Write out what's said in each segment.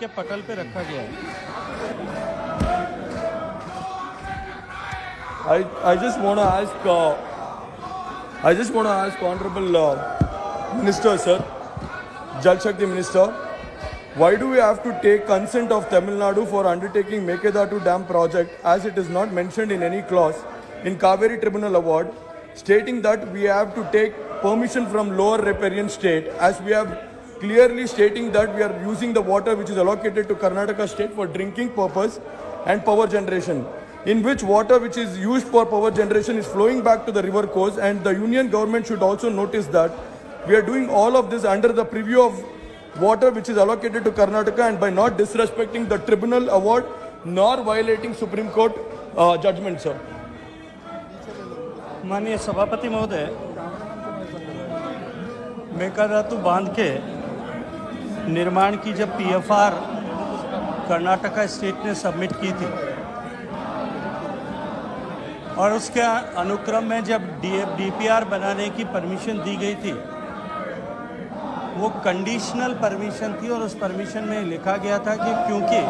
के पटल पे रखा गया है। I just want to ask Honorable Minister, sir, Jal Shakti Minister, why do we have to take consent of Tamil Nadu for undertaking Mekedatu Dam project as it is not mentioned in any clause in Kaveri Tribunal Award, stating that we have to take permission from lower riparian state, as we have clearly stating that we are using the water which is allocated to Karnataka state for drinking purpose and power generation, in which water which is used for power generation is flowing back to the river course, and the union government should also notice that we are doing all of this under the preview of water which is allocated to Karnataka, and by not disrespecting the tribunal award nor violating Supreme Court judgment, sir. माननीय सभापति महोदय, मेकाधातु बांध के निर्माण की जब PFR Karnataka state ने submit की थी और उसके अनुक्रम में जब डीपीआर बनाने की परमिशन दी गई थी, वो कंडीशनल परमिशन थी और उस परमिशन में लिखा गया था कि क्योंकि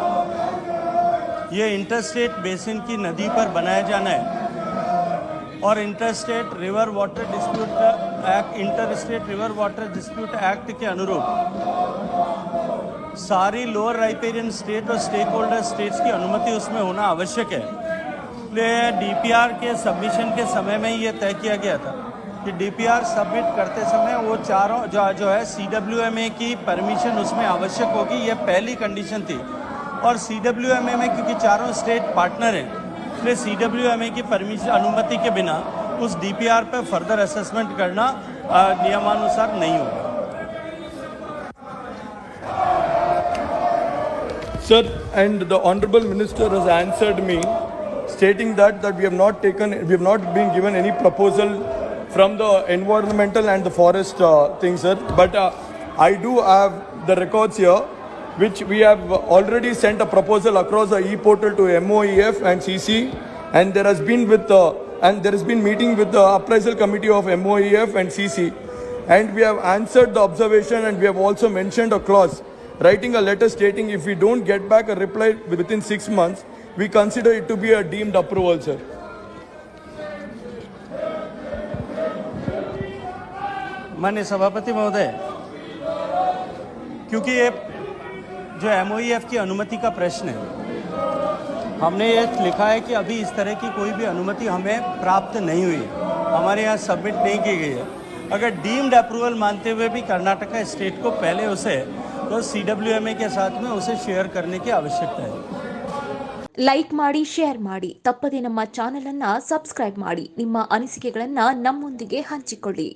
ये इंटरस्टेट बेसिन की नदी पर बनाया जाना है और interstate river water dispute act के अनुरूप सारी लोअर राइपेरियन स्टेट और स्टेक होल्डर स्टेट्स की अनुमति उसमें होना आवश्यक है। इसलिए डीपीआर के सबमिशन के समय में ये तय किया गया था कि डीपीआर सबमिट करते समय वो चारों जो है सीडब्ल्यूएमए की परमिशन उसमें आवश्यक होगी, ये पहली कंडीशन थी। और सीडब्ल्यूएमए में क्योंकि चारों स्टेट पार्टनर हैं, इसलिए सीडब्ल्यूएमए की परमिशन अनुमति के बिना उस डीपीआर पर फर्दर असेसमेंट करना नियमानुसार नहीं होगा। Sir, and the Honorable Minister has answered me, stating that we have not been given any proposal from the environmental and the forest thing, sir. But I do have the records here, which we have already sent a proposal across the e-portal to MOEF and CC, and there has been meeting with the appraisal committee of MOEF and CC, and we have answered the observation, and we have also mentioned a clause, writing a letter stating if we don't get back a reply within 6 months, we consider it to be a deemed approval, sir. माननीय सभापति महोदय, क्योंकि ये जो MoEF की अनुमति का प्रश्न है, हमने ये लिखा है कि अभी इस तरह की कोई भी अनुमति हमें प्राप्त नहीं हुई है, हमारे यहाँ सबमिट नहीं की गई है। अगर डीम्ड अप्रूवल मानते हुए भी कर्नाटका स्टेट को पहले उसे तो सीडब्ल्यूएमए के साथ में उसे शेयर करने की आवश्यकता है। ಲೈಕ್ ಮಾಡಿ, ಶೇರ್ ಮಾಡಿ, ತಪ್ಪದೆ ನಮ್ಮ ಚಾನೆಲ್ ಅನ್ನು ಸಬ್ಸ್ಕ್ರೈಬ್ ಮಾಡಿ, ನಿಮ್ಮ ಅನಿಸಿಕೆಗಳನ್ನು ನಮ್ಮೊಂದಿಗೆ ಹಂಚಿಕೊಳ್ಳಿ.